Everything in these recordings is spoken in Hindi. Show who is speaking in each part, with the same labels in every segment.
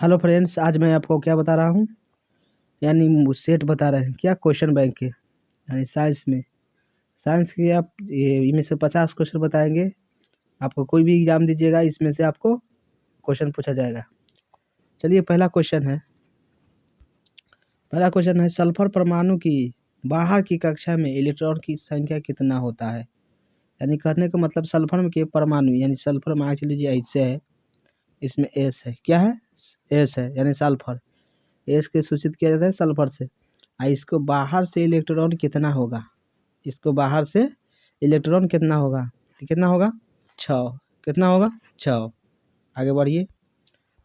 Speaker 1: हेलो फ्रेंड्स, आज मैं आपको क्या बता रहा हूँ। यानी सेट बता रहे हैं क्या, क्वेश्चन बैंक के यानी साइंस में। साइंस के आप इनमें से 50 क्वेश्चन बताएंगे। आपको कोई भी एग्जाम दीजिएगा, इसमें से आपको क्वेश्चन पूछा जाएगा। चलिए, पहला क्वेश्चन है सल्फर परमाणु की बाहर की कक्षा में इलेक्ट्रॉन की संख्या कितना होता है। यानी कहने का मतलब सल्फर के परमाणु, यानी सल्फर मान के लीजिए ऐसे है, इसमें एस है, क्या है, एस है, यानी सल्फर। एस के सूचित किया जाता है सल्फर से। इसको बाहर से इलेक्ट्रॉन कितना होगा, इसको बाहर से इलेक्ट्रॉन कितना होगा, तो कितना होगा 6। कितना होगा 6। आगे बढ़िए,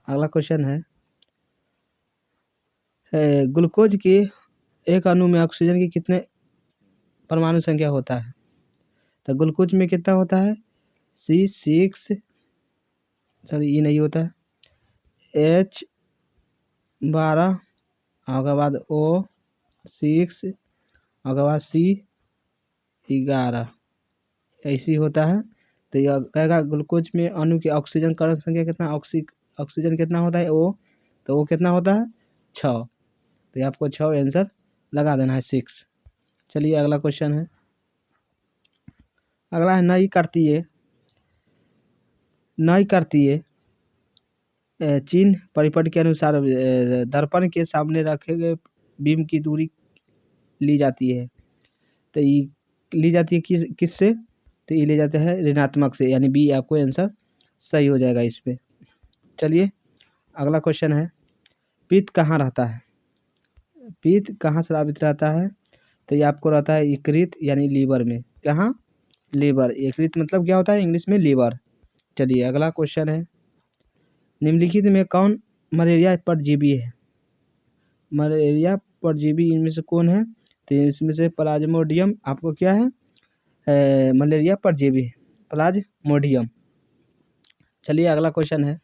Speaker 1: अगला क्वेश्चन है ग्लूकोज के एक अणु में ऑक्सीजन की कितने परमाणु संख्या होता है। तो ग्लूकोज में कितना होता है C6, सॉरी ये नहीं होता है, H12, उसके बाद O6, उसके बाद C11, ऐसी होता है। तो यह कहेगा ग्लूकोज में अणु की ऑक्सीजन कर्ण संख्या कितना, ऑक्सीजन कितना होता है O, तो वो कितना होता है 6। तो ये आपको 6 आंसर लगा देना है 6। चलिए अगला क्वेश्चन है, अगला है नई कार्तीय चिन्ह परिपथ के अनुसार दर्पण के सामने रखे गए बीम की दूरी ली जाती है। तो ये ली जाती है किससे, तो ये ले जाते हैं ऋणात्मक से, यानी बी आपको आंसर सही हो जाएगा इस पे। चलिए अगला क्वेश्चन है पित्त कहाँ रहता है, पित्त कहाँ स्रावित रहता है। तो ये आपको रहता है यकृत यानी लीवर में। कहाँ, लीवर। यकृत मतलब क्या होता है इंग्लिश में, लीवर। चलिए अगला क्वेश्चन है निम्नलिखित में कौन मलेरिया परजीवी है। मलेरिया परजीवी इनमें से कौन है, तो इसमें से प्लाज्मोडियम आपको क्या है मलेरिया परजीवी है, प्लाज्मोडियम। चलिए अगला क्वेश्चन है,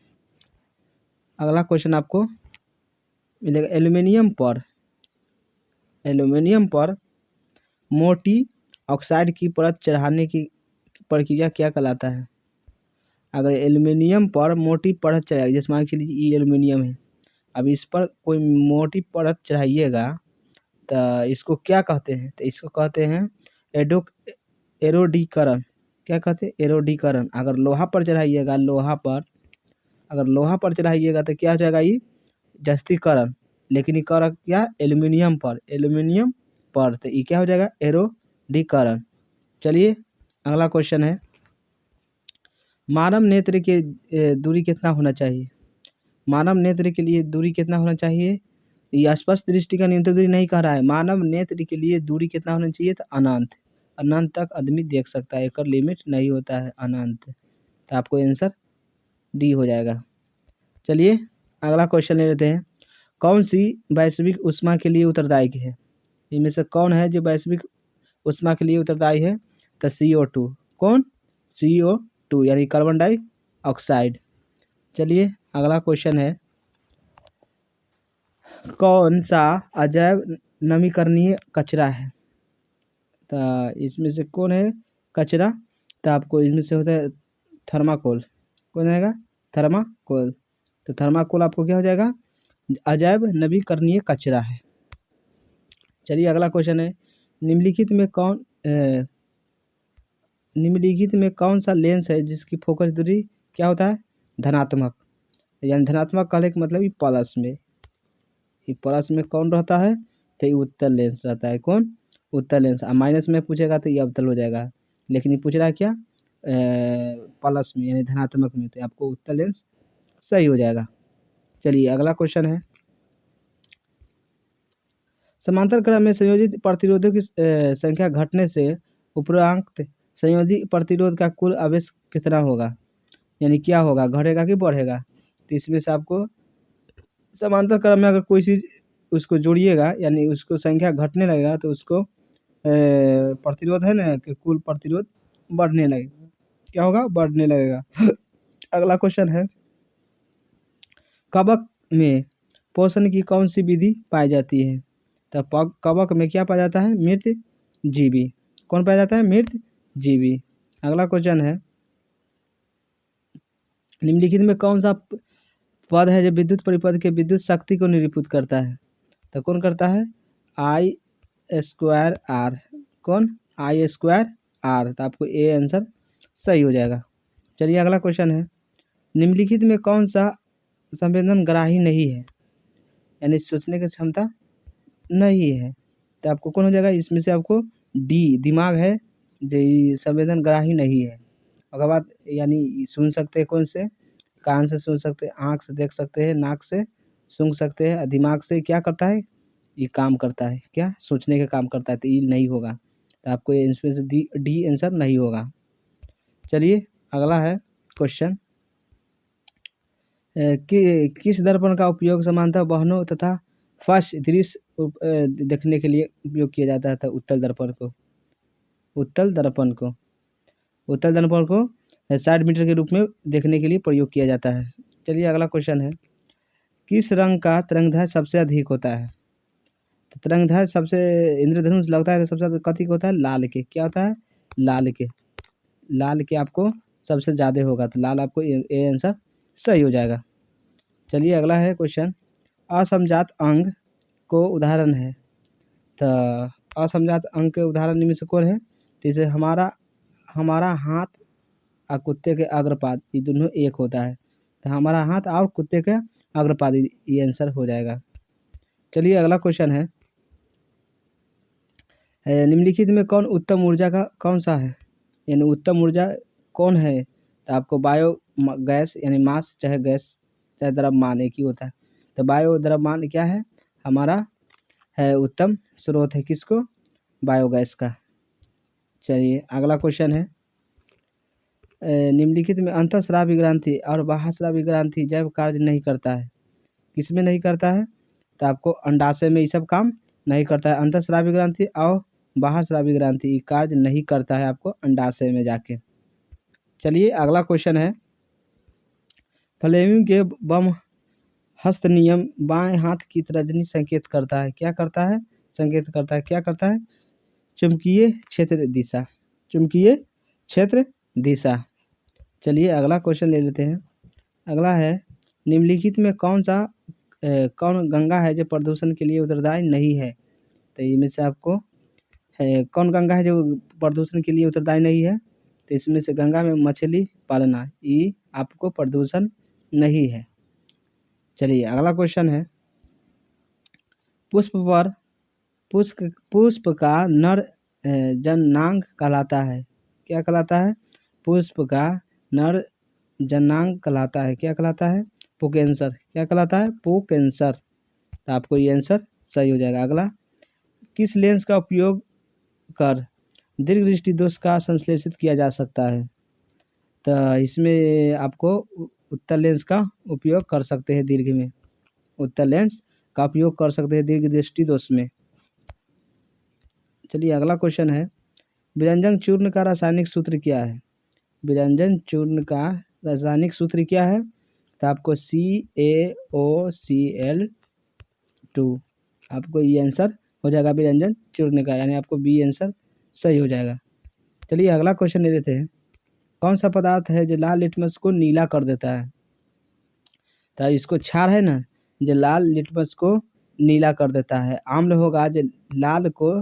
Speaker 1: अगला क्वेश्चन आपको मिलेगा एल्यूमिनियम पर मोटी ऑक्साइड की परत चढ़ाने की प्रक्रिया क्या कहलाता है। अगर एल्यूमिनियम पर मोटी परत चढ़ाई, जैसे मान के लिए ये एल्यूमिनियम है, अब इस पर कोई मोटी परत चढ़ाइएगा तो इसको क्या कहते हैं, तो इसको कहते हैं एरोडीकरण। क्या कहते हैं, एरोडीकरण। अगर लोहा पर चढ़ाइएगा, अगर लोहा पर चढ़ाइएगा तो क्या हो जाएगा, ये जस्तीकरण। लेकिन ये कर क्या, एल्यूमिनियम पर, तो ये क्या हो जाएगा एरोडीकरण। चलिए अगला क्वेश्चन है मानव नेत्र के दूरी कितना होना चाहिए। मानव नेत्र के लिए दूरी कितना होना चाहिए, ये स्पष्ट दृष्टि का न्यूनतम दूरी नहीं कह रहा है। मानव नेत्र के लिए दूरी कितना होना चाहिए, तो अनंत तक आदमी देख सकता है, एक लिमिट नहीं होता है अनंत। तो आपको आंसर डी हो जाएगा। चलिए अगला क्वेश्चन ले लेते हैं कौन सी वैश्विक ऊष्मा के लिए उत्तरदायी है। इनमें से कौन है जो वैश्विक ऊष्मा के लिए उत्तरदायी है, तो CO2। कौन, CO2 यानी कार्बन डाइऑक्साइड। चलिए अगला क्वेश्चन है कौन सा अजैव नवीकरणीय कचरा है। तो इसमें से कौन है कचरा, तो आपको इसमें से होता है थर्माकोल। कौन आएगा, थर्माकोल। तो थर्माकोल आपको क्या हो जाएगा, अजैव नवीकरणीय कचरा है। चलिए अगला क्वेश्चन है निम्नलिखित में कौन सा लेंस है जिसकी फोकस दूरी क्या होता है, धनात्मक। यानी धनात्मक कहने का मतलब ये प्लस में, ये प्लस में कौन रहता है, तो ये उत्तल लेंस रहता है। कौन, उत्तल लेंस। अब माइनस में पूछेगा तो ये अवतल हो जाएगा, लेकिन ये पूछ रहा है क्या प्लस में यानी धनात्मक में, तो आपको उत्तल लेंस सही हो जाएगा। चलिए अगला क्वेश्चन है समांतर क्रम में संयोजित प्रतिरोधों की संख्या घटने से उपरोक्त संयोजित प्रतिरोध का कुल आवेश कितना होगा। यानी क्या होगा, घटेगा कि बढ़ेगा। तो इसमें से आपको समांतर क्रम में अगर कोई चीज़ उसको जोड़िएगा यानी उसको संख्या घटने लगेगा तो उसको प्रतिरोध है ना कि कुल प्रतिरोध बढ़ने लगेगा। क्या होगा, बढ़ने लगेगा। अगला क्वेश्चन है कवक में पोषण की कौन सी विधि पाई जाती है। तो कवक में क्या पाया जाता है, मृत जीवी। कौन पाया जाता है, मृत जीवी। अगला क्वेश्चन है निम्नलिखित में कौन सा पद है जो विद्युत परिपथ के विद्युत शक्ति को निरूपित करता है, तो कौन करता है? आई स्क्वायर आर। कौन? आई स्क्वायर आर। तो आपको ए आंसर सही हो जाएगा। चलिए अगला क्वेश्चन है, निम्नलिखित में कौन सा संवेदनग्राही नहीं है, यानी सोचने की क्षमता नहीं है, तो आपको कौन हो जाएगा? इसमें से आपको डी दिमाग है जो संवेदनग्राही नहीं है। उसके बाद यानी सुन सकते हैं कौन से? कान से सुन सकते हैं, आँख से देख सकते हैं, नाक से सूंघ सकते हैं, दिमाग से क्या करता है? ये काम करता है, क्या? सोचने का काम करता है, तो ये नहीं होगा। तो आपको इसमें से डी आंसर नहीं होगा। चलिए अगला है क्वेश्चन, किस दर्पण का उपयोग सामान्यतः वाहनों तथा फर्श दृश्य देखने के लिए उपयोग किया जाता था? उत्तल दर्पण को 60 मीटर के रूप में देखने के लिए प्रयोग किया जाता है। चलिए अगला क्वेश्चन है, किस रंग का तरंगदैर्घ्य सबसे अधिक होता है? तो तरंगदैर्घ्य सबसे इंद्रधनुष लगता है तो सबसे ज़्यादा कथी का होता है? लाल के। क्या होता है? लाल के आपको सबसे ज़्यादा होगा, तो लाल आपको ए आंसर सही हो जाएगा। चलिए अगला है क्वेश्चन, असमजात अंग को उदाहरण है, तो असमजात अंग के उदाहरण निम्न से कौन है? जैसे हमारा हाथ और कुत्ते के अग्रपाद, ये दोनों एक होता है, तो हमारा हाथ और कुत्ते के अग्रपाद, ये आंसर हो जाएगा। चलिए अगला क्वेश्चन है, निम्नलिखित में कौन उत्तम ऊर्जा का कौन सा है, यानी उत्तम ऊर्जा कौन है? तो आपको बायो गैस यानी मास चाहे गैस चाहे द्रव्यमान एक ही होता है, तो बायो द्रव्यमान क्या है? हमारा है उत्तम स्रोत है किसको? बायोगैस का। चलिए अगला क्वेश्चन है, निम्नलिखित में अंतःस्रावी ग्रंथि और बाह्यस्रावी ग्रंथि जैव कार्य नहीं करता है, किसमें नहीं करता है? तो आपको अंडाशय में ये सब काम नहीं करता है। अंतःस्रावी ग्रंथि और बाह्यस्रावी ग्रंथि कार्य नहीं करता है आपको अंडाशय में जाके। चलिए अगला क्वेश्चन है, फ्लेमिंग के बम हस्त नियम बाएं हाथ की तर्जनी संकेत करता है, क्या करता है? संकेत करता है, क्या करता है? चुंबकीय क्षेत्र दिशा। चलिए अगला क्वेश्चन ले लेते हैं। अगला है, निम्नलिखित में कौन गंगा है जो प्रदूषण के लिए उत्तरदायी नहीं है? तो इनमें से आपको कौन गंगा है जो प्रदूषण के लिए उत्तरदायी नहीं है? तो इसमें से गंगा में मछली पालना, ये आपको प्रदूषण नहीं है। चलिए अगला क्वेश्चन है, पुष्प का नर जननांग कहलाता है, क्या कहलाता है? पुष्प का नर जननांग कहलाता है, क्या कहलाता है? पुंकेसर। क्या कहलाता है? पुंकेसर। तो आपको ये आंसर सही हो जाएगा। अगला, किस लेंस का उपयोग कर दीर्घ दृष्टि दोष का संश्लेषित किया जा सकता है? तो इसमें आपको उत्तल लेंस का उपयोग कर सकते हैं, दीर्घ में उत्तल लेंस का उपयोग कर सकते हैं दीर्घ दृष्टि दोष में। चलिए अगला क्वेश्चन है, विरंजन चूर्ण का रासायनिक सूत्र क्या है? विरंजन चूर्ण का रासायनिक सूत्र क्या है? तो आपको CaOCl2, आपको ये आंसर हो जाएगा विरंजन चूर्ण का, यानी आपको बी आंसर सही हो जाएगा। चलिए अगला क्वेश्चन ले लेते हैं, कौन सा पदार्थ है जो लाल लिटमस को नीला कर देता है? तो इसको क्षार है ना, जो लाल लिटमस को नीला कर देता है। आम्ल होगा जो लाल को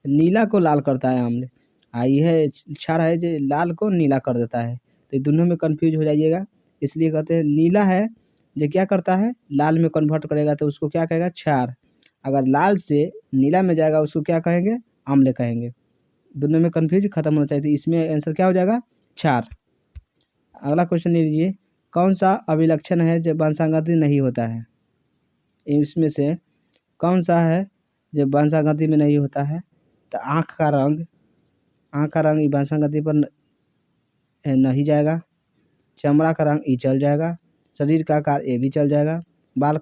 Speaker 1: नीला को लाल करता है, आम्ल। ये है क्षार है जो लाल को नीला कर देता है। तो दोनों में कंफ्यूज हो जाइएगा, इसलिए कहते हैं नीला है जो क्या करता है? लाल में कन्वर्ट करेगा, तो उसको क्या कहेगा? क्षार। अगर लाल से नीला में जाएगा उसको क्या कहेंगे? आम्ल कहेंगे। दोनों में कंफ्यूज खत्म होना चाहिए, तो इसमें आंसर क्या हो जाएगा? क्षार। अगला क्वेश्चन ले लीजिए, कौन सा अभिलक्षण है जो वंशागति नहीं होता है? इसमें से कौन सा है जो वंशागति में नहीं होता है? तो आँख का रंग वंशागति पर नहीं जाएगा। चमड़ा का रंग ये चल जाएगा। शरीर का आकार ये भी चल जाएगा। बाल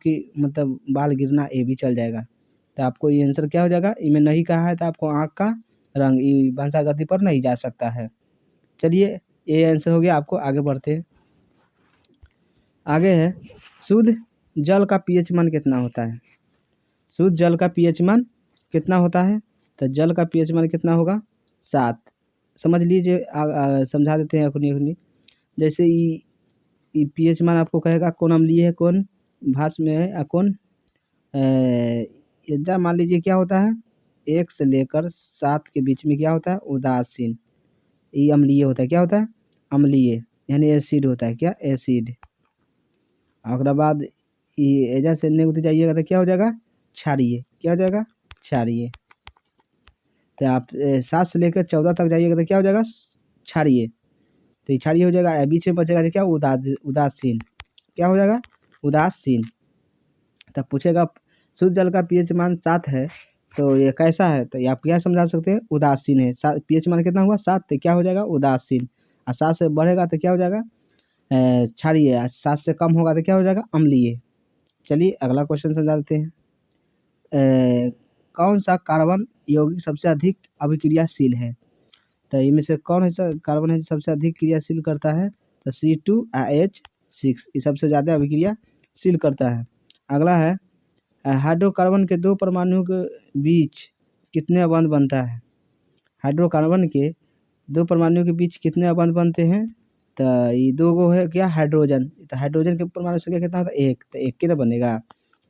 Speaker 1: गिरना ये भी चल जाएगा। तो आपको ये आंसर क्या हो जाएगा? इनमें नहीं कहा है, तो आपको आँख का रंग ये वंशागति पर नहीं जा सकता है। चलिए ये आंसर हो गया। आपको आगे बढ़ते हैं। आगे है, शुद्ध जल का pH मान कितना होता है? शुद्ध जल का pH मान कितना होता है? तो जल का pH मान कितना होगा? 7। समझ लीजिए, समझा देते हैं अपनी। जैसे पीएच मान आपको कहेगा कौन अम्लीय है, कौन भास में है, या कौन यदा मान लीजिए क्या होता है 1 से लेकर 7 के बीच में क्या होता है उदासीन, ये अम्लीय होता है। क्या होता है अम्लीय, यानी एसिड होता है। क्या एसिड। अगला बाद ये एजा से नेगेटिव जाइएगा तो क्या हो जाएगा क्षारीय। क्या हो जाएगा क्षारीय। तो आप 7 से लेकर 14 तक जाइएगा तो क्या हो जाएगा क्षारीय। तो ये क्षारीय हो जाएगा। बीच में बचेगा तो क्या उदासीन। क्या हो जाएगा उदासीन। तब पूछेगा शुद्ध जल का पीएच मान 7 है तो ये कैसा है, तो ये आप क्या समझा सकते हैं उदासीन है। पीएच मान कितना हुआ 7, तो क्या हो जाएगा उदासीन। और 7 से बढ़ेगा तो क्या हो जाएगा क्षारीय। 7 से कम होगा तो क्या हो जाएगा अम्लीय। चलिए अगला क्वेश्चन समझा देते हैं। कौन सा कार्बन यौगिक सबसे अधिक अभिक्रियाशील है। तो इनमें से कौन ऐसा कार्बन है जो सबसे अधिक क्रियाशील करता है, तो C2H6 ये सबसे ज़्यादा अभिक्रियाशील करता है। अगला है हाइड्रोकार्बन के 2 परमाणु के बीच कितने बंध बनता है। हाइड्रोकार्बन के 2 परमाणु के बीच कितने बंध बनते हैं, तो ये 2 गो है क्या हाइड्रोजन। तो हाइड्रोजन के परमाणु संख्या कितना होता है 1, तो 1 के ना बनेगा।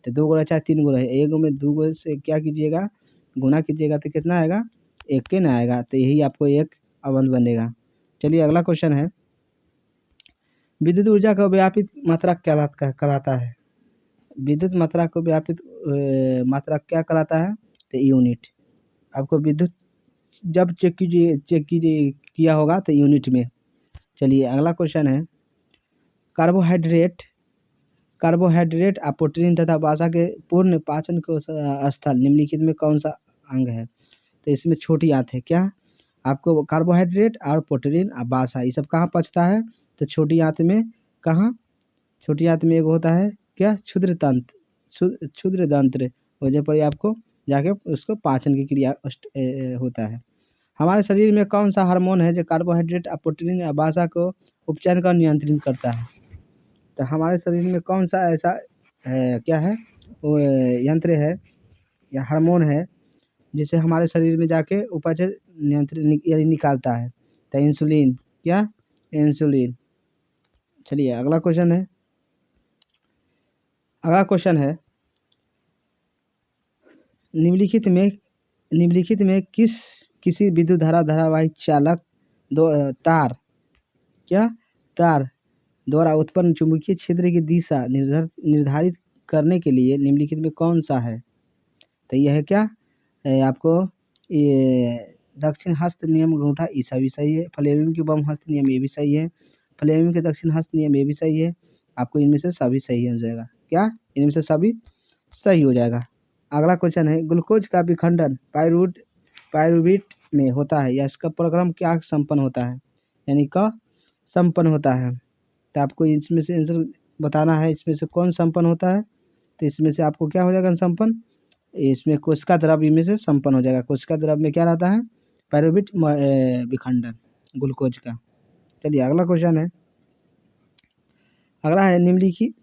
Speaker 1: तो 2 गुना चाहे 3 गुना है, 1 में 2 गो से क्या कीजिएगा गुना कीजिएगा तो कितना आएगा 1 के ना आएगा। तो यही आपको 1 अबंध बनेगा। चलिए अगला क्वेश्चन है विद्युत ऊर्जा का व्यापित मात्रा क्या कहलाता है। विद्युत मात्रा को व्यापित मात्रा क्या कहलाता है, तो यूनिट। आपको विद्युत जब चेक कीजिए किया होगा तो यूनिट में। चलिए अगला क्वेश्चन है कार्बोहाइड्रेट और प्रोटीन तथा वसा के पूर्ण पाचन को स्थल निम्नलिखित में कौन सा अंग है। तो इसमें छोटी आंत है। क्या आपको कार्बोहाइड्रेट और प्रोटीन और वसा ये सब कहाँ पचता है, तो छोटी आंत में। कहाँ छोटी आंत में एक होता है क्या क्षुद्र तंत्र वजह पर आपको जाके उसको पाचन की क्रिया होता है। हमारे शरीर में कौन सा हार्मोन है जो कार्बोहाइड्रेट और प्रोटीन या वसा को उपचयन का नियंत्रित करता है। तो हमारे शरीर में कौन सा ऐसा क्या है वो यंत्र है या हार्मोन है जिसे हमारे शरीर में जाके उपापचय नियंत्रित यानी निकालता है, तो इंसुलिन। क्या इंसुलिन। चलिए अगला क्वेश्चन है निम्नलिखित में किसी विद्युत धारावाही चालक तार द्वारा उत्पन्न चुंबकीय क्षेत्र की दिशा निर्धारित करने के लिए निम्नलिखित में कौन सा है। तो यह है क्या आपको ये दक्षिण हस्त नियम अंगूठा ईसा भी सही है। फ्लेमिंग के बम हस्त नियम ये भी सही है। फ्लेमिंग के दक्षिण हस्त नियम ये भी सही है। आपको इनमें से सभी सही हो जाएगा। क्या इनमें से सभी सही हो जाएगा। अगला क्वेश्चन है ग्लूकोज का विखंडन पायरुवेट में होता है या इसका प्रक्रम क्या संपन्न होता है, यानी क संपन्न होता है। तो आपको इसमें से आंसर बताना है इसमें से कौन संपन्न होता है। तो इसमें से आपको क्या हो जाएगा संपन्न, इसमें कोशिका द्रव्य में से संपन्न हो जाएगा। कोशिका द्रव्य में क्या रहता है पायरुवेट विखंडन ग्लूकोज का। चलिए अगला क्वेश्चन है निम्नलिखित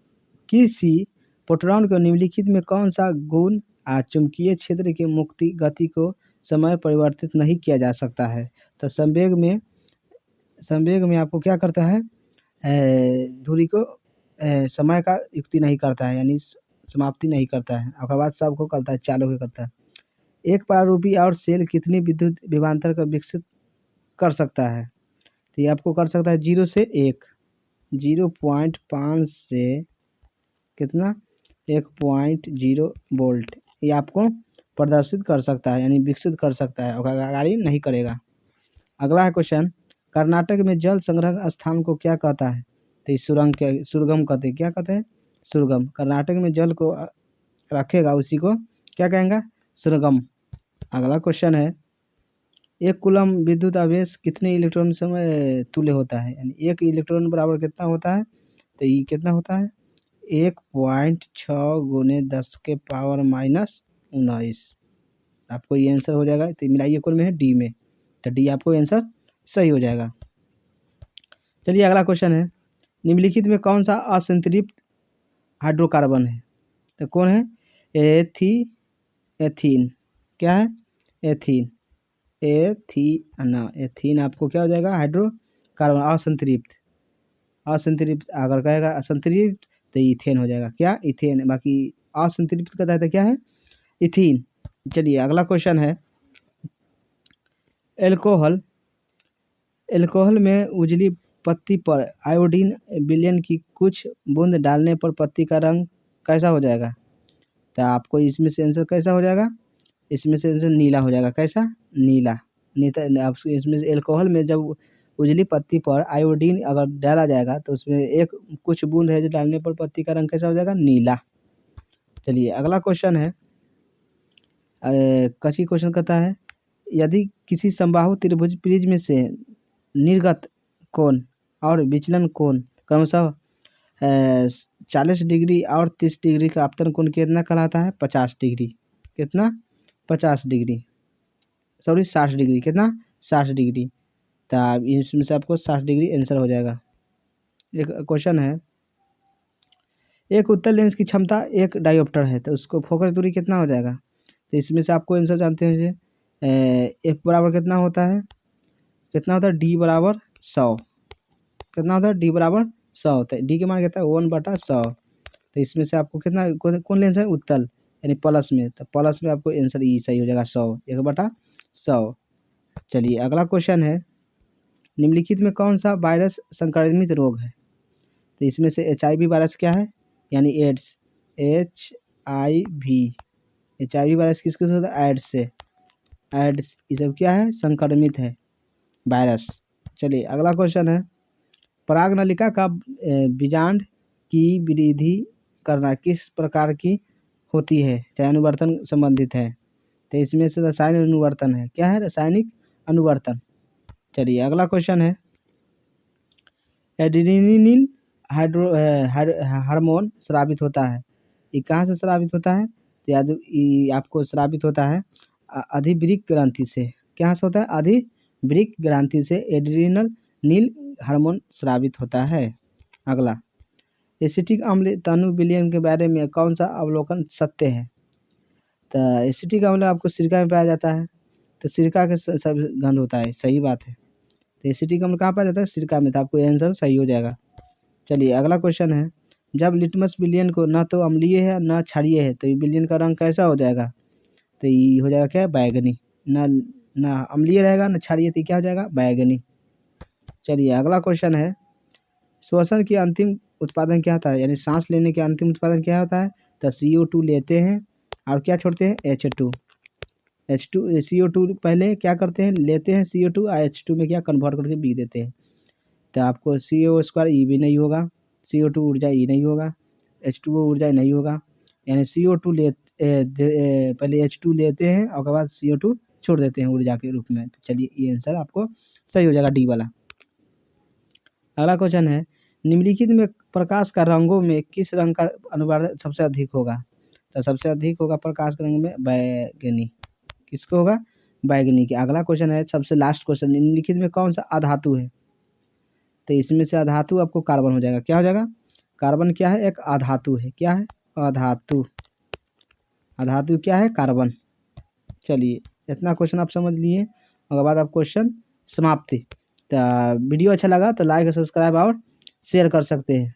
Speaker 1: किसी प्रोटॉन को निम्नलिखित में कौन सा गुण चुंबकीय क्षेत्र की मुक्ति गति को समय परिवर्तित नहीं किया जा सकता है। तो संवेग में आपको क्या करता है धुरी को समय का युक्ति नहीं करता है, यानी समाप्ति नहीं करता है। उसके बाद सबको करता है चालू ही करता है। एक परारूपी और सेल कितनी विद्युत विभवांतर का विकसित कर सकता है। तो ये आपको कर सकता है 0 से 1, 0.5 से कितना 1.0 वोल्ट ये आपको प्रदर्शित कर सकता है, यानी विकसित कर सकता है। और गाड़ी नहीं करेगा। अगला है क्वेश्चन कर्नाटक में जल संग्रह स्थान को क्या कहता है। तो इस सुरगम कहते हैं। क्या कहते हैं सुरगम। कर्नाटक में जल को रखेगा उसी को क्या कहेंगे सुरगम। अगला क्वेश्चन है एक कूलम विद्युत आवेश कितने इलेक्ट्रॉन समय तुल्य होता है, यानी 1 इलेक्ट्रॉन बराबर कितना होता है। तो ये कितना होता है 1.6 गुने 10 के पावर -19। आपको ये आंसर हो जाएगा। तो मिलाइए कुल में है डी में, तो डी आपको आंसर सही हो जाएगा। चलिए अगला क्वेश्चन है निम्नलिखित में कौन सा असंतृप्त हाइड्रोकार्बन है। तो कौन है एथीन। क्या है एथीन आपको क्या हो जाएगा हाइड्रोकार्बन असंतृप्त। असंतृप्त अगर कहेगा असंतृप्त तो इथेन हो जाएगा, क्या इथेन। बाकी असंतृप्त कहता है तो क्या है, इथीन। चलिए अगला क्वेश्चन है, एल्कोहल एल्कोहल में उजली पत्ती पर आयोडीन विलयन की कुछ बूंद डालने पर पत्ती का रंग कैसा हो जाएगा। तो आपको इसमें से आंसर कैसा हो जाएगा, इसमें से आंसर नीला हो जाएगा। कैसा, नीला। आपको इसमें से एल्कोहल में जब उजली पत्ती पर आयोडीन अगर डाला जाएगा तो उसमें एक कुछ बूंद है जो डालने पर पत्ती का रंग कैसा हो जाएगा, नीला। चलिए अगला क्वेश्चन है, कच्ची क्वेश्चन कहता है, यदि किसी समबाहु त्रिभुज प्रिज्म से निर्गत कोण और विचलन कोण क्रमशः 40 डिग्री और 30 डिग्री का अपतन कोण कितना कहलाता है, 50 डिग्री। कितना, 50 डिग्री, सॉरी 60 डिग्री। कितना, 60 डिग्री। तो इसमें से आपको 60 डिग्री आंसर हो जाएगा। एक क्वेश्चन है, एक उत्तल लेंस की क्षमता 1 डायोप्टर है तो उसको फोकस दूरी कितना हो जाएगा। तो इसमें से आपको आंसर जानते हैं, एफ बराबर कितना होता है, कितना होता है, डी बराबर 100। कितना होता है, डी बराबर 100। तो डी के मान कितना है, 1/100। तो इसमें से आपको कितना कौन लेंस है, उत्तल, यानी प्लस में। तो प्लस में आपको आंसर ई सही हो जाएगा, 100, 1/100। चलिए अगला क्वेश्चन है, निम्नलिखित में कौन सा वायरस संक्रमित रोग है। तो इसमें से HIV वायरस क्या है, यानी एड्स, HIV वायरस किसके से होता है, एड्स से। एड्स ये सब क्या है, संक्रमित है वायरस। चलिए अगला क्वेश्चन है, परागनलिका का बीजांड की वृद्धि करना किस प्रकार की होती है, चाहे अनुवर्तन संबंधित है। तो इसमें से रासायनिक अनुवर्तन है, क्या है, रासायनिक अनुवर्तन। चलिए अगला क्वेश्चन है, एड्रेनलिन हार्मोन स्रावित होता है, ये कहाँ से स्रावित होता है, तो याद आपको स्रावित होता है अधिवृक्क ग्रंथि से। कहाँ से होता है, अधिवृक्क ग्रंथि से एड्रेनलिन हार्मोन स्रावित होता है। अगला, एसिटिक अम्ल तनु विलयन के बारे में कौन सा अवलोकन सत्य है। तो एसिटिक अम्ल आपको सिरका में पाया जाता है, तो सिरका के सब गंध होता है, सही बात है। तो एसिटिक अम्ल कहाँ पाया जाता है, सिरका में। तो आपको आंसर सही हो जाएगा। चलिए अगला क्वेश्चन है, जब लिटमस विलयन को न तो अम्लीय है न क्षारीय है तो ये विलयन का रंग कैसा हो जाएगा। तो ये हो जाएगा क्या, बैगनी। ना अम्लीय रहेगा न क्षारीय, तो क्या हो जाएगा, बैगनी। चलिए अगला क्वेश्चन है, श्वसन की अंतिम उत्पादन क्या होता है, यानी सांस लेने के अंतिम उत्पादन क्या होता है। तो CO2 लेते हैं और क्या छोड़ते हैं, H2। CO2 पहले क्या करते हैं, लेते हैं CO2 और H2 में क्या कन्वर्ट करके पी देते हैं। तो आपको CO2 ई भी नहीं होगा, CO2 ऊर्जा ई नहीं होगा, H2O ऊर्जा नहीं होगा, यानी CO2 पहले H2 लेते हैं और उसके बाद CO2 छोड़ देते हैं ऊर्जा के रूप में। तो चलिए ये आंसर आपको सही हो जाएगा, डी वाला। अगला क्वेश्चन है, निम्नलिखित में प्रकाश का रंगों में किस रंग का अनुवाद सबसे अधिक होगा। तो सबसे अधिक होगा प्रकाश के रंग में बैगनी। किसको होगा, बैगनी के। अगला क्वेश्चन है, सबसे लास्ट क्वेश्चन, निम्नलिखित में कौन सा अधातु है। तो इसमें से अधातु आपको कार्बन हो जाएगा। क्या हो जाएगा, कार्बन क्या है, एक अधातु है। क्या है, अधातु। अधातु क्या है, कार्बन। चलिए इतना क्वेश्चन आप समझ लिए, उसके बाद आप क्वेश्चन समाप्ति। तो वीडियो अच्छा लगा तो लाइक सब्सक्राइब और शेयर कर सकते हैं।